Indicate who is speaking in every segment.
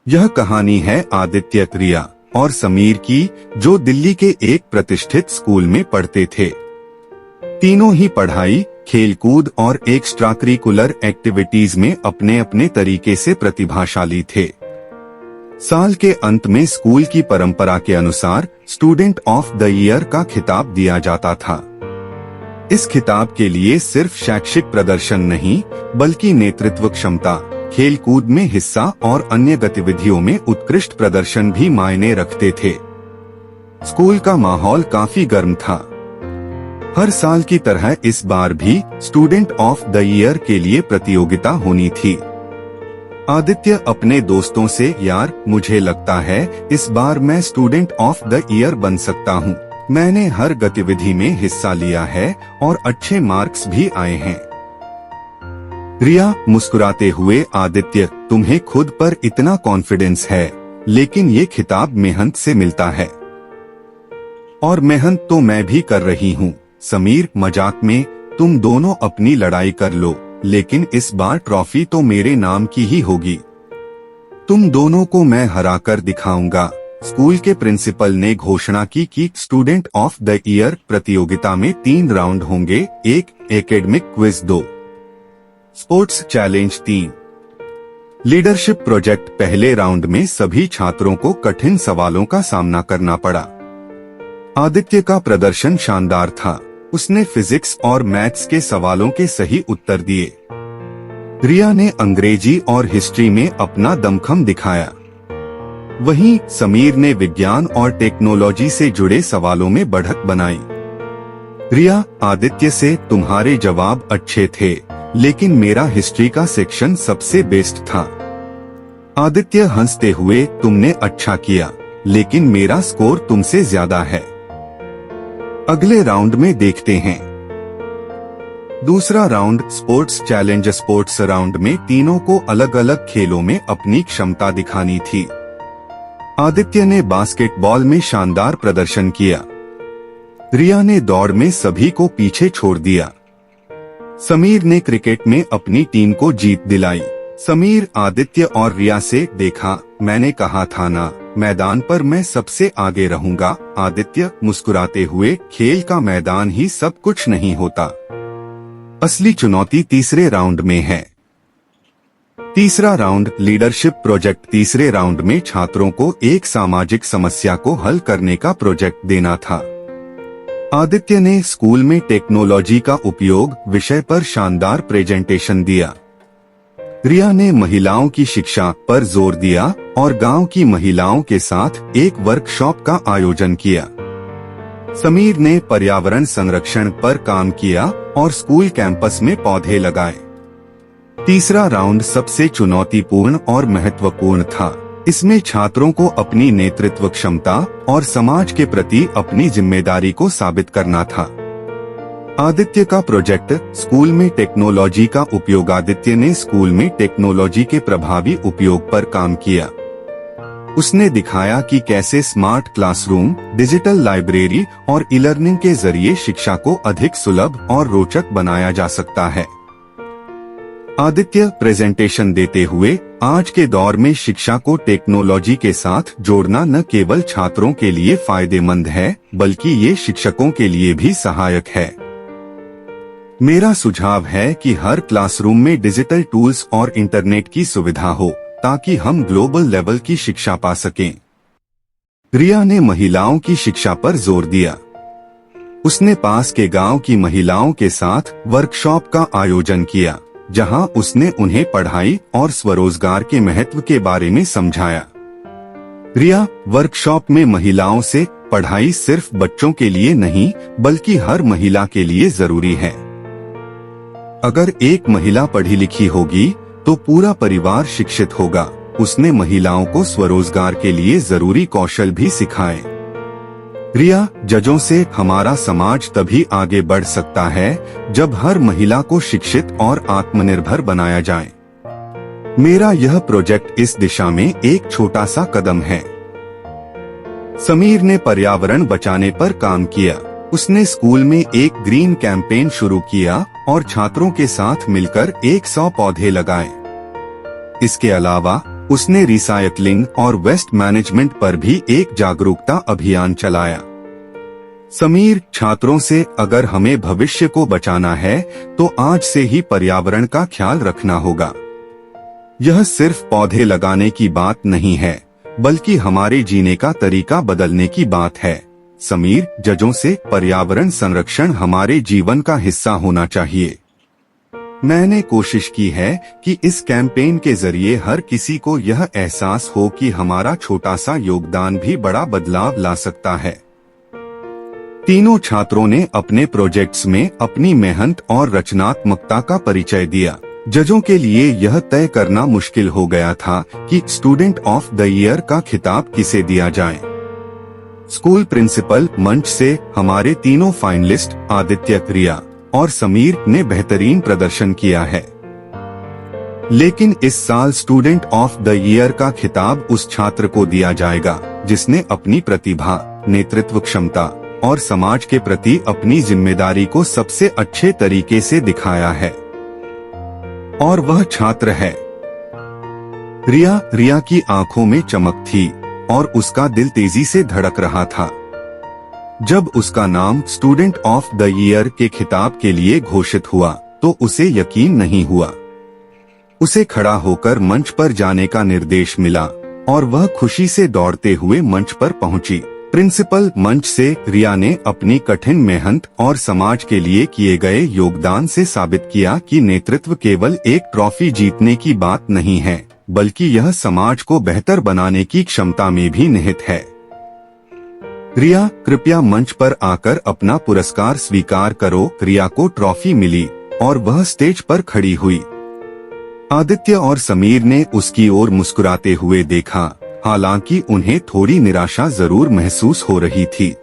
Speaker 1: यह कहानी है आदित्य, रिया और समीर की, जो दिल्ली के एक प्रतिष्ठित स्कूल में पढ़ते थे। तीनों ही पढ़ाई, खेलकूद और एक्स्ट्राकरिकुलर एक्टिविटीज में अपने अपने तरीके से प्रतिभाशाली थे। साल के अंत में स्कूल की परंपरा के अनुसार स्टूडेंट ऑफ द ईयर का खिताब दिया जाता था। इस खिताब के लिए सिर्फ शैक्षिक प्रदर्शन नहीं, बल्कि नेतृत्व क्षमता, खेलकूद में हिस्सा और अन्य गतिविधियों में उत्कृष्ट प्रदर्शन भी मायने रखते थे। स्कूल का माहौल काफी गर्म था। हर साल की तरह इस बार भी स्टूडेंट ऑफ द ईयर के लिए प्रतियोगिता होनी थी। आदित्य अपने दोस्तों से, यार मुझे लगता है इस बार मैं स्टूडेंट ऑफ द ईयर बन सकता हूँ। मैंने हर गतिविधि में हिस्सा लिया है और अच्छे मार्क्स भी आए हैं। रिया मुस्कुराते हुए, आदित्य तुम्हें खुद पर इतना कॉन्फिडेंस है, लेकिन ये खिताब मेहनत से मिलता है। और मेहनत तो मैं भी कर रही हूँ। समीर मजाक में, तुम दोनों अपनी लड़ाई कर लो, लेकिन इस बार ट्रॉफी तो मेरे नाम की ही होगी। तुम दोनों को मैं हराकर दिखाऊंगा। स्कूल के प्रिंसिपल ने घोषणा की कि स्टूडेंट ऑफ द ईयर प्रतियोगिता में 3 राउंड होंगे, एक academic quiz, 2 sports challenge, 3 leadership project. पहले राउंड में सभी छात्रों को कठिन सवालों का सामना करना पड़ा। आदित्य का प्रदर्शन शानदार था। उसने फिजिक्स और मैथ्स के सवालों के सही उत्तर दिए। रिया ने अंग्रेजी और हिस्ट्री में अपना दमखम दिखाया। वहीं समीर ने विज्ञान और टेक्नोलॉजी से जुड़े सवालों में बढ़त बनाई। रिया, आदित्य से तुम्हारे जवाब अच्छे थे, लेकिन मेरा हिस्ट्री का सेक्शन सबसे बेस्ट था। आदित्य हंसते हुए, तुमने अच्छा किया, लेकिन मेरा स्कोर तुमसे ज्यादा है। अगले राउंड में देखते हैं। दूसरा round sports challenge. Sports round में तीनों को अलग अलग खेलों में अपनी क्षमता दिखानी थी। आदित्य ने बास्केटबॉल में शानदार प्रदर्शन किया। रिया ने दौड़ में सभी को पीछे छोड़ दिया। समीर ने क्रिकेट में अपनी टीम को जीत दिलाई। समीर आदित्य और रिया से, देखा मैंने कहा था ना, मैदान पर मैं सबसे आगे रहूंगा। आदित्य मुस्कुराते हुए, खेल का मैदान ही सब कुछ नहीं होता। असली चुनौती तीसरे राउंड में है। तीसरा राउंड लीडरशिप प्रोजेक्ट। तीसरे राउंड में छात्रों को एक सामाजिक समस्या को हल करने का प्रोजेक्ट देना था। आदित्य ने स्कूल में टेक्नोलॉजी का उपयोग विषय पर शानदार प्रेजेंटेशन दिया। रिया ने महिलाओं की शिक्षा पर जोर दिया और गांव की महिलाओं के साथ एक वर्कशॉप का आयोजन किया। समीर ने पर्यावरण संरक्षण पर काम किया और स्कूल कैंपस में पौधे लगाए। तीसरा राउंड सबसे चुनौतीपूर्ण और महत्वपूर्ण था। इसमें छात्रों को अपनी नेतृत्व क्षमता और समाज के प्रति अपनी जिम्मेदारी को साबित करना था। आदित्य का प्रोजेक्ट स्कूल में टेक्नोलॉजी का उपयोग। आदित्य ने स्कूल में टेक्नोलॉजी के प्रभावी उपयोग पर काम किया। उसने दिखाया कि कैसे स्मार्ट क्लासरूम, डिजिटल लाइब्रेरी और ई लर्निंग के जरिए शिक्षा को अधिक सुलभ और रोचक बनाया जा सकता है। आदित्य प्रेजेंटेशन देते हुए, आज के दौर में शिक्षा को टेक्नोलॉजी के साथ जोड़ना न केवल छात्रों के लिए फायदेमंद है, बल्कि ये शिक्षकों के लिए भी सहायक है। मेरा सुझाव है कि हर क्लासरूम में डिजिटल टूल्स और इंटरनेट की सुविधा हो, ताकि हम ग्लोबल लेवल की शिक्षा पा सकें। रिया ने महिलाओं की शिक्षा पर जोर दिया। उसने पास के गांव की महिलाओं के साथ वर्कशॉप का आयोजन किया, जहां उसने उन्हें पढ़ाई और स्वरोजगार के महत्व के बारे में समझाया। रिया वर्कशॉप में महिलाओं से, पढ़ाई सिर्फ बच्चों के लिए नहीं, बल्कि हर महिला के लिए जरूरी है। अगर एक महिला पढ़ी लिखी होगी तो पूरा परिवार शिक्षित होगा। उसने महिलाओं को स्वरोजगार के लिए जरूरी कौशल भी सिखाए। रिया, जजों से, हमारा समाज तभी आगे बढ़ सकता है जब हर महिला को शिक्षित और आत्मनिर्भर बनाया जाए। मेरा यह प्रोजेक्ट इस दिशा में एक छोटा सा कदम है। समीर ने पर्यावरण बचाने पर काम किया। उसने स्कूल में एक ग्रीन कैंपेन शुरू किया और छात्रों के साथ मिलकर 100 पौधे लगाए। इसके अलावा उसने रिसाइकलिंग और वेस्ट मैनेजमेंट पर भी एक जागरूकता अभियान चलाया। समीर छात्रों से, अगर हमें भविष्य को बचाना है तो आज से ही पर्यावरण का ख्याल रखना होगा। यह सिर्फ पौधे लगाने की बात नहीं है, बल्कि हमारे जीने का तरीका बदलने की बात है। समीर जजों से, पर्यावरण संरक्षण हमारे जीवन का हिस्सा होना चाहिए। मैंने कोशिश की है कि इस कैंपेन के जरिए हर किसी को यह एहसास हो कि हमारा छोटा सा योगदान भी बड़ा बदलाव ला सकता है। तीनों छात्रों ने अपने प्रोजेक्ट्स में अपनी मेहनत और रचनात्मकता का परिचय दिया। जजों के लिए यह तय करना मुश्किल हो गया था कि स्टूडेंट ऑफ द ईयर का खिताब किसे दिया जाए। स्कूल प्रिंसिपल मंच से हमारे तीनों फाइनलिस्ट आदित्य, रिया और समीर ने बेहतरीन प्रदर्शन किया है। लेकिन इस साल स्टूडेंट ऑफ द ईयर का खिताब उस छात्र को दिया जाएगा जिसने अपनी प्रतिभा, नेतृत्व क्षमता और समाज के प्रति अपनी जिम्मेदारी को सबसे अच्छे तरीके से दिखाया है। और वह छात्र है रिया। रिया की आंखों में चमक थी और उसका दिल तेजी से धड़क रहा था। जब उसका नाम स्टूडेंट ऑफ द ईयर के खिताब के लिए घोषित हुआ तो उसे यकीन नहीं हुआ। उसे खड़ा होकर मंच पर जाने का निर्देश मिला और वह खुशी से दौड़ते हुए मंच पर पहुंची। प्रिंसिपल मंच से रिया ने अपनी कठिन मेहनत और समाज के लिए किए गए योगदान से साबित किया कि नेतृत्व केवल एक ट्रॉफी जीतने की बात नहीं है, बल्कि यह समाज को बेहतर बनाने की क्षमता में भी निहित है। रिया, कृपया मंच पर आकर अपना पुरस्कार स्वीकार करो। रिया को ट्रॉफी मिली और वह स्टेज पर खड़ी हुई। आदित्य और समीर ने उसकी ओर मुस्कुराते हुए देखा, हालांकि उन्हें थोड़ी निराशा जरूर महसूस हो रही थी,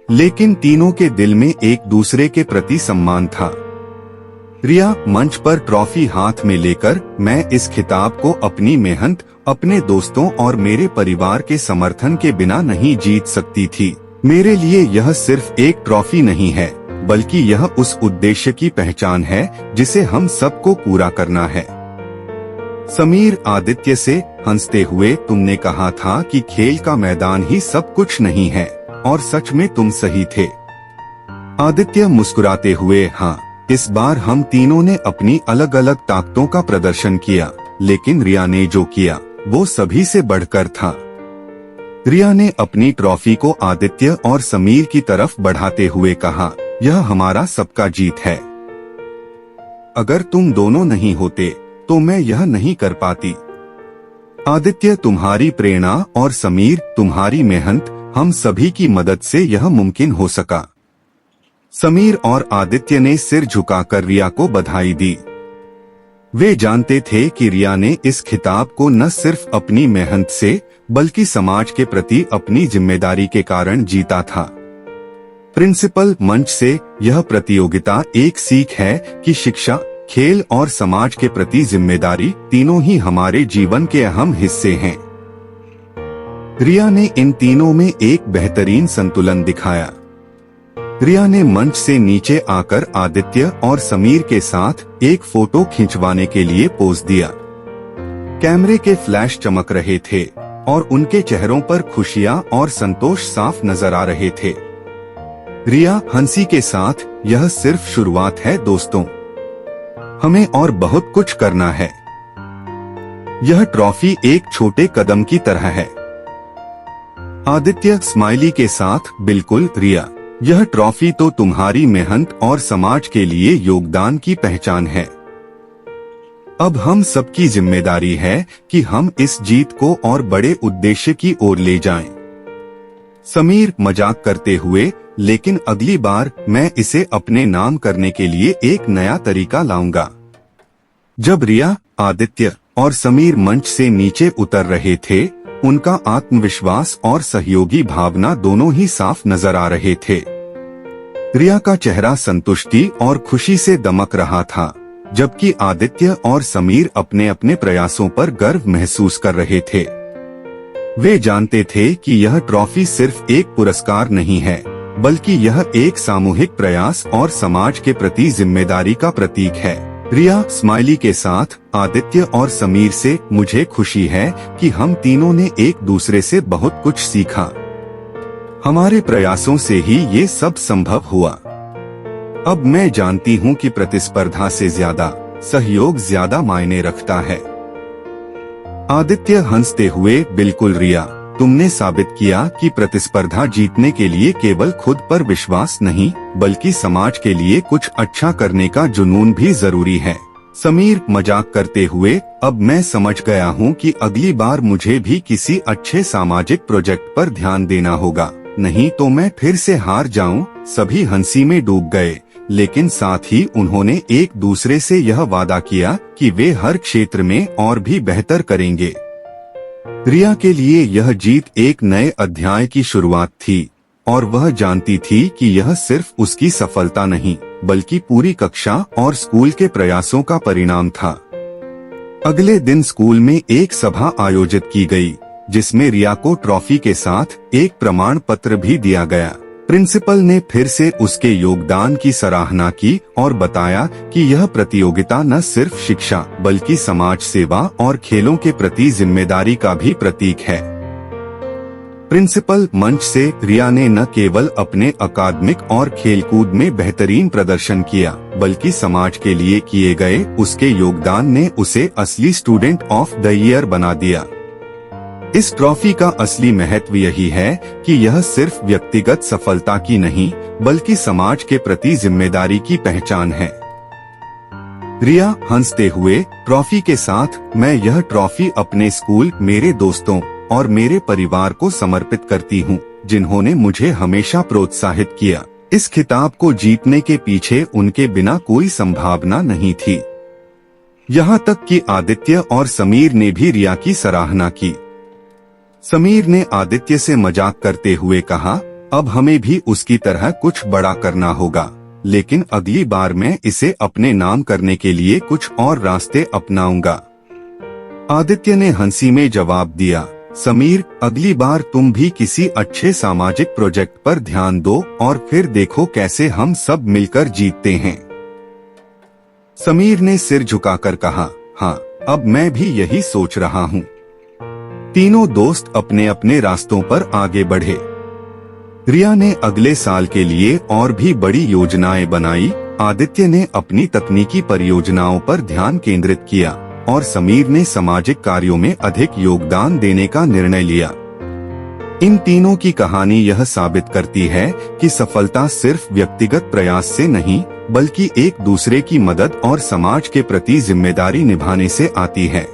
Speaker 1: लेकिन तीनों के दिल में एक दूसरे के प्रति सम्मान था। रिया मंच पर ट्रॉफी हाथ में लेकर, मैं इस खिताब को अपनी मेहनत, अपने दोस्तों और मेरे परिवार के समर्थन के बिना नहीं जीत सकती थी। मेरे लिए यह सिर्फ एक ट्रॉफी नहीं है, बल्कि यह उस उद्देश्य की पहचान है जिसे हम सबको पूरा करना है। समीर आदित्य से हंसते हुए, तुमने कहा था कि खेल का मैदान ही सब कुछ नहीं है, और सच में तुम सही थे। आदित्य मुस्कुराते हुए, हाँ, इस बार हम तीनों ने अपनी अलग अलग ताकतों का प्रदर्शन किया, लेकिन रिया ने जो किया वो सभी से बढ़कर था। रिया ने अपनी ट्रॉफी को आदित्य और समीर की तरफ बढ़ाते हुए कहा, यह हमारा सबका जीत है। अगर तुम दोनों नहीं होते तो मैं यह नहीं कर पाती। आदित्य, तुम्हारी प्रेरणा और समीर, तुम्हारी मेहनत, हम सभी की मदद से यह मुमकिन हो सका। समीर और आदित्य ने सिर झुकाकर रिया को बधाई दी। वे जानते थे कि रिया ने इस खिताब को न सिर्फ अपनी मेहनत से, बल्कि समाज के प्रति अपनी जिम्मेदारी के कारण जीता था। प्रिंसिपल मंच से, यह प्रतियोगिता एक सीख है कि शिक्षा, खेल और समाज के प्रति जिम्मेदारी तीनों ही हमारे जीवन के अहम हिस्से हैं। रिया ने इन तीनों में एक बेहतरीन संतुलन दिखाया। रिया ने मंच से नीचे आकर आदित्य और समीर के साथ एक फोटो खिंचवाने के लिए पोज दिया। कैमरे के फ्लैश चमक रहे थे और उनके चेहरों पर खुशियां और संतोष साफ नजर आ रहे थे। रिया हंसी के साथ, यह सिर्फ शुरुआत है दोस्तों, हमें और बहुत कुछ करना है। यह ट्रॉफी एक छोटे कदम की तरह है। आदित्य स्माइली के साथ, बिल्कुल रिया, यह ट्रॉफी तो तुम्हारी मेहनत और समाज के लिए योगदान की पहचान है। अब हम सबकी जिम्मेदारी है कि हम इस जीत को और बड़े उद्देश्य की ओर ले जाएं। समीर मजाक करते हुए, लेकिन अगली बार मैं इसे अपने नाम करने के लिए एक नया तरीका लाऊंगा। जब रिया, आदित्य और समीर मंच से नीचे उतर रहे थे, उनका आत्मविश्वास और सहयोगी भावना दोनों ही साफ नजर आ रहे थे। रिया का चेहरा संतुष्टि और खुशी से दमक रहा था, जबकि आदित्य और समीर अपने अपने प्रयासों पर गर्व महसूस कर रहे थे। वे जानते थे कि यह ट्रॉफी सिर्फ एक पुरस्कार नहीं है, बल्कि यह एक सामूहिक प्रयास और समाज के प्रति जिम्मेदारी का प्रतीक है। रिया स्माइली के साथ, आदित्य और समीर से मुझे खुशी है कि हम तीनों ने एक दूसरे से बहुत कुछ सीखा। हमारे प्रयासों से ही ये सब संभव हुआ। अब मैं जानती हूँ कि प्रतिस्पर्धा से ज्यादा सहयोग ज्यादा मायने रखता है। आदित्य हंसते हुए, बिल्कुल रिया, तुमने साबित किया कि प्रतिस्पर्धा जीतने के लिए केवल खुद पर विश्वास नहीं, बल्कि समाज के लिए कुछ अच्छा करने का जुनून भी जरूरी है। समीर मजाक करते हुए, अब मैं समझ गया हूँ कि अगली बार मुझे भी किसी अच्छे सामाजिक प्रोजेक्ट पर ध्यान देना होगा, नहीं तो मैं फिर से हार जाऊँ। सभी हंसी में डूब गए, लेकिन साथ ही उन्होंने एक दूसरे से यह वादा किया कि वे हर क्षेत्र में और भी बेहतर करेंगे। रिया के लिए यह जीत एक नए अध्याय की शुरुआत थी और वह जानती थी कि यह सिर्फ उसकी सफलता नहीं, बल्कि पूरी कक्षा और स्कूल के प्रयासों का परिणाम था। अगले दिन स्कूल में एक सभा आयोजित की गई, जिसमें रिया को ट्रॉफी के साथ एक प्रमाण पत्र भी दिया गया। प्रिंसिपल ने फिर से उसके योगदान की सराहना की और बताया कि यह प्रतियोगिता न सिर्फ शिक्षा बल्कि समाज सेवा और खेलों के प्रति जिम्मेदारी का भी प्रतीक है। प्रिंसिपल मंच से रिया ने न केवल अपने अकादमिक और खेलकूद में बेहतरीन प्रदर्शन किया, बल्कि समाज के लिए किए गए उसके योगदान ने उसे असली स्टूडेंट ऑफ द ईयर बना दिया। इस ट्रॉफी का असली महत्व यही है कि यह सिर्फ व्यक्तिगत सफलता की नहीं, बल्कि समाज के प्रति जिम्मेदारी की पहचान है। रिया हंसते हुए, ट्रॉफी के साथ मैं यह ट्रॉफी अपने स्कूल, मेरे दोस्तों और मेरे परिवार को समर्पित करती हूँ, जिन्होंने मुझे हमेशा प्रोत्साहित किया। इस खिताब को जीतने के पीछे उनके बिना कोई संभावना नहीं थी। यहाँ तक कि आदित्य और समीर ने भी रिया की सराहना की। समीर ने आदित्य से मजाक करते हुए कहा, अब हमें भी उसकी तरह कुछ बड़ा करना होगा, लेकिन अगली बार मैं इसे अपने नाम करने के लिए कुछ और रास्ते अपनाऊंगा। आदित्य ने हंसी में जवाब दिया, समीर, अगली बार तुम भी किसी अच्छे सामाजिक प्रोजेक्ट पर ध्यान दो और फिर देखो कैसे हम सब मिलकर जीतते हैं। समीर ने सिर झुकाकर कहा, हाँ, अब मैं भी यही सोच रहा हूँ। तीनों दोस्त अपने अपने रास्तों पर आगे बढ़े। रिया ने अगले साल के लिए और भी बड़ी योजनाएं बनाई, आदित्य ने अपनी तकनीकी परियोजनाओं पर ध्यान केंद्रित किया और समीर ने सामाजिक कार्यों में अधिक योगदान देने का निर्णय लिया। इन तीनों की कहानी यह साबित करती है कि सफलता सिर्फ व्यक्तिगत प्रयास से नहीं, बल्कि एक दूसरे की मदद और समाज के प्रति जिम्मेदारी निभाने से आती है।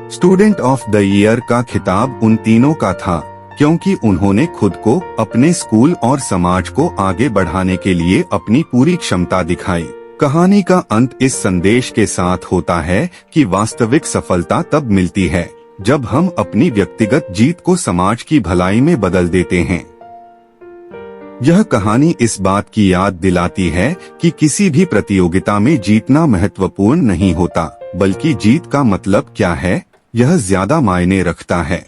Speaker 1: स्टूडेंट ऑफ द ईयर का खिताब उन तीनों का था, क्योंकि उन्होंने खुद को, अपने स्कूल और समाज को आगे बढ़ाने के लिए अपनी पूरी क्षमता दिखाई। कहानी का अंत इस संदेश के साथ होता है कि वास्तविक सफलता तब मिलती है जब हम अपनी व्यक्तिगत जीत को समाज की भलाई में बदल देते हैं। यह कहानी इस बात की याद दिलाती है कि किसी भी प्रतियोगिता में जीतना महत्वपूर्ण नहीं होता, बल्कि जीत का मतलब क्या है, यह ज्यादा मायने रखता है।